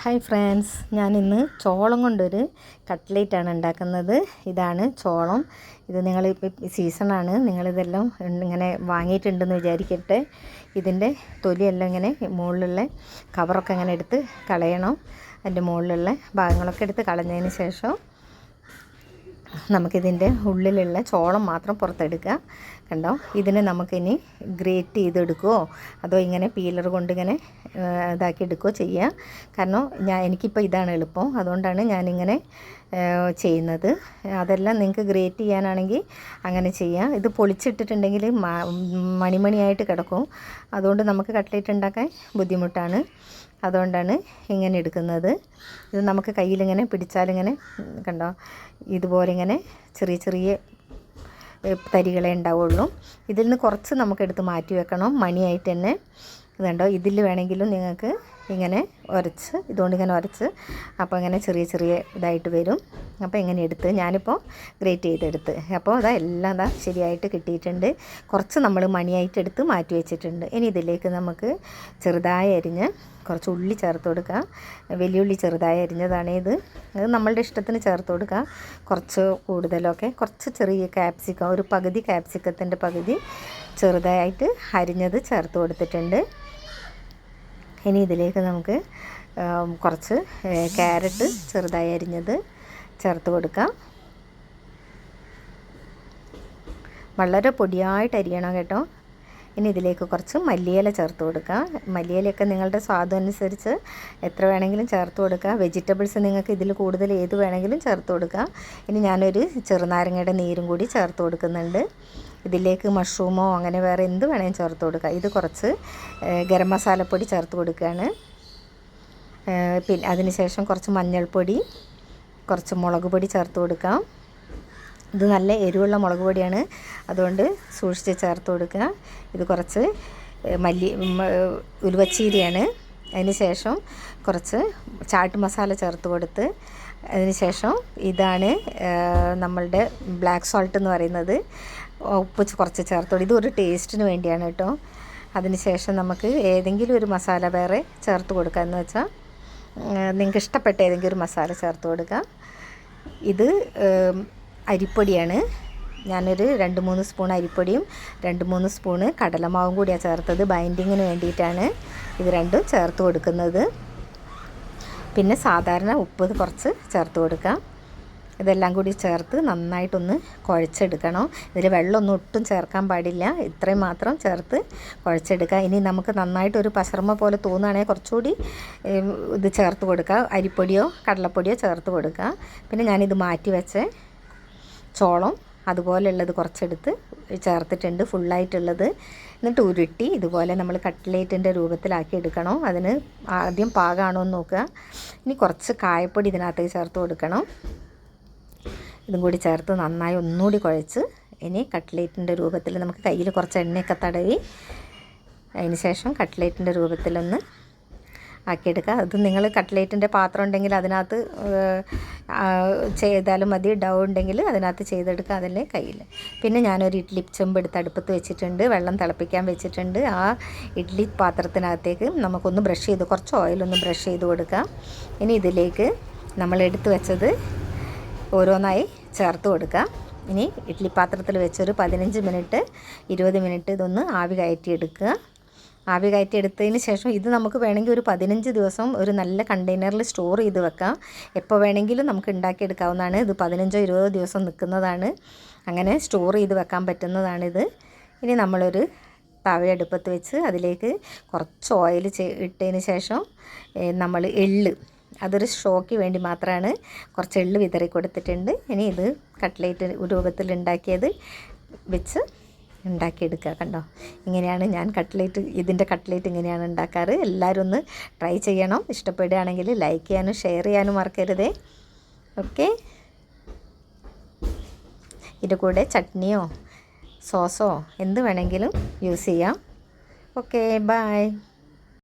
Hi friends, ഞാനിന്ന് ചോളം കൊണ്ടൊരു കട്ട്ലേറ്റാണ് ഉണ്ടാക്കുന്നത്. ഇതാണ് ചോളം. ഇത് നിങ്ങളിപ്പോൾ സീസണാണ്, നിങ്ങളിതെല്ലാം ഇങ്ങനെ വാങ്ങിയിട്ടുണ്ടെന്ന് വിചാരിക്കട്ടെ. ഇതിൻ്റെ തൊലിയെല്ലാം ഇങ്ങനെ മുകളിലുള്ള കവറൊക്കെ ഇങ്ങനെ എടുത്ത് കളയണം. അതിൻ്റെ മുകളിലുള്ള ഭാഗങ്ങളൊക്കെ എടുത്ത് കളഞ്ഞതിന് ശേഷം നമുക്കിതിൻ്റെ ഉള്ളിലുള്ള ചോളം മാത്രം പുറത്തെടുക്കുക. കണ്ടോ, ഇതിനെ നമുക്കിനി ഗ്രേറ്റ് ചെയ്തെടുക്കുകയോ അതോ ഇങ്ങനെ പീലർ കൊണ്ട് ഇങ്ങനെ ഇതാക്കി എടുക്കുകയോ ചെയ്യുക. കാരണം എനിക്കിപ്പോൾ ഇതാണ് എളുപ്പം, അതുകൊണ്ടാണ് ഞാനിങ്ങനെ ചെയ്യുന്നത്. അതെല്ലാം നിങ്ങൾക്ക് ഗ്രേറ്റ് ചെയ്യാനാണെങ്കിൽ അങ്ങനെ ചെയ്യാം. ഇത് പൊളിച്ചിട്ടിട്ടുണ്ടെങ്കിൽ മണിമണിയായിട്ട് കിടക്കും, അതുകൊണ്ട് നമുക്ക് കട്ട്ലേറ്റ് ഉണ്ടാക്കാൻ ബുദ്ധിമുട്ടാണ്. അതുകൊണ്ടാണ് ഇങ്ങനെ എടുക്കുന്നത്. ഇത് നമുക്ക് കയ്യിലിങ്ങനെ പിടിച്ചാലിങ്ങനെ കണ്ടോ, ഇതുപോലെ ഇങ്ങനെ ചെറിയ ചെറിയ തരികളെ ഉണ്ടാവുള്ളൂ. ഇതിൽ നിന്ന് കുറച്ച് നമുക്കെടുത്ത് മാറ്റി വെക്കണം, മണിയായിട്ട് തന്നെ. ഇതുണ്ടോ, ഇതിൽ വേണമെങ്കിലും നിങ്ങൾക്ക് ഇങ്ങനെ ഉരച്ച്, ഇതുകൊണ്ട് ഇങ്ങനെ ഉരച്ച് അപ്പോൾ ഇങ്ങനെ ചെറിയ ചെറിയ ഇതായിട്ട് വരും. അപ്പോൾ ഇങ്ങനെ എടുത്ത് ഞാനിപ്പോൾ ഗ്രേറ്റ് ചെയ്തെടുത്ത്, അപ്പോൾ എല്ലാം ശരിയായിട്ട് കിട്ടിയിട്ടുണ്ട്. കുറച്ച് നമ്മൾ മണിയായിട്ട് എടുത്ത് മാറ്റി വെച്ചിട്ടുണ്ട്. ഇനി ഇതിലേക്ക് നമുക്ക് ചെറുതായി അരിഞ്ഞ് കുറച്ച് ഉള്ളി ചേർത്ത് കൊടുക്കുക. വലിയുള്ളി ചെറുതായി അരിഞ്ഞതാണ് ഇത്. അത് നമ്മളുടെ ഇഷ്ടത്തിന് ചേർത്ത് കൊടുക്കുക. കുറച്ച് കൂടുതലൊക്കെ, കുറച്ച് ചെറിയ ക്യാപ്സിക്കം, ഒരു പകുതി ക്യാപ്സിക്കത്തിൻ്റെ പകുതി ചെറുതായിട്ട് അരിഞ്ഞത് ചേർത്ത് കൊടുത്തിട്ടുണ്ട്. ഇനി ഇതിലേക്ക് നമുക്ക് കുറച്ച് ക്യാരറ്റ് ചെറുതായി അരിഞ്ഞത് ചേർത്ത് കൊടുക്കാം. വളരെ പൊടിയായിട്ട് അരിയണം കേട്ടോ. ഇനി ഇതിലേക്ക് കുറച്ച് മല്ലിയില ചേർത്ത് കൊടുക്കുക. മല്ലിയിലയൊക്കെ നിങ്ങളുടെ സ്വാദം അനുസരിച്ച് എത്ര വേണമെങ്കിലും ചേർത്ത് കൊടുക്കുക. വെജിറ്റബിൾസ് നിങ്ങൾക്ക് ഇതിൽ കൂടുതൽ ഏത് വേണമെങ്കിലും ചേർത്ത് കൊടുക്കുക. ഇനി ഞാനൊരു ചെറുനാരങ്ങയുടെ നീരും കൂടി ചേർത്ത് കൊടുക്കുന്നുണ്ട്. ഇതിലേക്ക് മഷ്റൂമോ അങ്ങനെ വേറെ എന്ത് വേണമെങ്കിലും ചേർത്ത് കൊടുക്കുക. ഇത് കുറച്ച് ഗരം മസാലപ്പൊടി ചേർത്ത് കൊടുക്കുകയാണ്. പിന്നെ അതിനുശേഷം കുറച്ച് മഞ്ഞൾപ്പൊടി, കുറച്ച് മുളക് പൊടി ചേർത്ത് കൊടുക്കാം. ഇത് നല്ല എരിവുള്ള മുളക് പൊടിയാണ്, അതുകൊണ്ട് സൂക്ഷിച്ച് ചേർത്ത് കൊടുക്കുക. ഇത് കുറച്ച് ഉലുവച്ചീരയാണ്. അതിന് ശേഷം കുറച്ച് ചാട്ട് മസാല ചേർത്ത് കൊടുത്ത്, അതിന് ശേഷം ഇതാണ് നമ്മളുടെ ബ്ലാക്ക് സോൾട്ട് എന്ന് പറയുന്നത്. ഉപ്പ് കുറച്ച് ചേർത്ത് കൊടുക്കും. ഇതൊരു ടേസ്റ്റിന് വേണ്ടിയാണ് കേട്ടോ. അതിന് ശേഷം നമുക്ക് ഏതെങ്കിലും ഒരു മസാല വേറെ ചേർത്ത് കൊടുക്കുക, എന്ന് വെച്ചാൽ നിങ്ങൾക്ക് ഇഷ്ടപ്പെട്ട ഏതെങ്കിലും ഒരു മസാല ചേർത്ത് കൊടുക്കുക. ഇത് അരിപ്പൊടിയാണ്. ഞാനൊരു 2-3 സ്പൂൺ അരിപ്പൊടിയും 2-3 സ്പൂണ് കടലമാവും കൂടിയാണ് ചേർത്തത്. ബൈൻഡിങ്ങിന് വേണ്ടിയിട്ടാണ് ഇത് രണ്ടും ചേർത്ത് കൊടുക്കുന്നത്. പിന്നെ സാധാരണ ഉപ്പ് കുറച്ച് ചേർത്ത് കൊടുക്കാം. ഇതെല്ലാം കൂടി ചേർത്ത് നന്നായിട്ടൊന്ന് കുഴച്ചെടുക്കണം. ഇതിൽ വെള്ളമൊന്നും ഒട്ടും ചേർക്കാൻ പാടില്ല, ഇത്രയും മാത്രം ചേർത്ത് കുഴച്ചെടുക്കുക. ഇനി നമുക്ക് നന്നായിട്ടൊരു പശർമ പോലെ തോന്നുകയാണെങ്കിൽ കുറച്ചുകൂടി ഇത് ചേർത്ത് കൊടുക്കുക, അരിപ്പൊടിയോ കടലപ്പൊടിയോ ചേർത്ത് കൊടുക്കുക. പിന്നെ ഞാനിത് മാറ്റി വെച്ച് ചോളം അതുപോലെയുള്ളത് കുറച്ചെടുത്ത് ചേർത്തിട്ടുണ്ട്, ഫുള്ളായിട്ടുള്ളത്. എന്നിട്ട് ഉരുട്ടി ഇതുപോലെ നമ്മൾ കട്ട്ലേറ്റിൻ്റെ രൂപത്തിലാക്കി എടുക്കണം. അതിന് ആദ്യം പാകമാണോ എന്ന് നോക്കുക. ഇനി കുറച്ച് കായപ്പൊടി ഇതിനകത്തേക്ക് ചേർത്ത് കൊടുക്കണം. ഇതും കൂടി ചേർത്ത് നന്നായി ഒന്നുകൂടി കുഴച്ച് ഇനി കട്ട്ലേറ്റിൻ്റെ രൂപത്തിൽ നമുക്ക് കയ്യിൽ കുറച്ച് എണ്ണയൊക്കെ തടവി അതിന് ശേഷം കട്ട്ലേറ്റിൻ്റെ രൂപത്തിലൊന്ന് ആക്കിയെടുക്കുക. അത് നിങ്ങൾ കട്ട്ലേറ്റിൻ്റെ പാത്രം ഉണ്ടെങ്കിൽ അതിനകത്ത് ചെയ്താലും മതി, ഡൗ ഉണ്ടെങ്കിൽ അതിനകത്ത് ചെയ്തെടുക്കുക, അതല്ലേ കയ്യിൽ. പിന്നെ ഞാനൊരു ഇഡ്ഡലി ചെമ്പ് എടുത്ത് അടുപ്പത്ത് വെച്ചിട്ടുണ്ട്, വെള്ളം തിളപ്പിക്കാൻ വെച്ചിട്ടുണ്ട്. ആ ഇഡ്ഡലി പാത്രത്തിനകത്തേക്ക് നമുക്കൊന്ന് ബ്രഷ് ചെയ്ത്, കുറച്ച് ഓയിലൊന്ന് ബ്രഷ് ചെയ്ത് കൊടുക്കാം. ഇനി ഇതിലേക്ക് നമ്മൾ എടുത്ത് വെച്ചത് ഓരോന്നായി ചേർത്ത് കൊടുക്കാം. ഇനി ഇഡ്ഡലി പാത്രത്തിൽ വെച്ചൊരു 15 മിനിറ്റ് 20 മിനിറ്റ് ഇതൊന്ന് ആവി കയറ്റിയെടുക്കുക. ആവി കയറ്റിയെടുത്തതിന് ശേഷം ഇത് നമുക്ക് വേണമെങ്കിൽ ഒരു 15 ദിവസം ഒരു നല്ല കണ്ടെയ്നറിൽ സ്റ്റോർ ചെയ്ത് വെക്കാം. എപ്പോൾ വേണമെങ്കിലും നമുക്ക് ഉണ്ടാക്കിയെടുക്കാവുന്നതാണ്. ഇത് 15-20 ദിവസം നിൽക്കുന്നതാണ്, അങ്ങനെ സ്റ്റോർ ചെയ്ത് വെക്കാൻ പറ്റുന്നതാണിത്. ഇനി നമ്മളൊരു തവ അടുപ്പത്ത് വെച്ച് അതിലേക്ക് കുറച്ച് ഓയിൽ ഇട്ടതിന് ശേഷം നമ്മൾ അതൊരു ഷോയ്ക്ക് വേണ്ടി മാത്രമാണ് കുറച്ച് എള്ള് വിതറി കൊടുത്തിട്ടുണ്ട്. ഇനി ഇത് കട്ട്ലേറ്റ് രൂപത്തിൽ ഉണ്ടാക്കിയത് വെച്ച് ഉണ്ടാക്കിയെടുക്കുക. കണ്ടോ, ഇങ്ങനെയാണ് ഞാൻ ഇതിൻ്റെ കട്ട്ലേറ്റ് ഇങ്ങനെയാണ് ഉണ്ടാക്കാറ്. എല്ലാവരും ഒന്ന് ട്രൈ ചെയ്യണം. ഇഷ്ടപ്പെടുകയാണെങ്കിൽ ലൈക്ക് ചെയ്യാനും ഷെയർ ചെയ്യാനും മറക്കരുതേ. ഓക്കെ, ഇതിൻ്റെ കൂടെ ചട്നിയോ സോസോ എന്ത് വേണമെങ്കിലും യൂസ് ചെയ്യാം. Okay, by.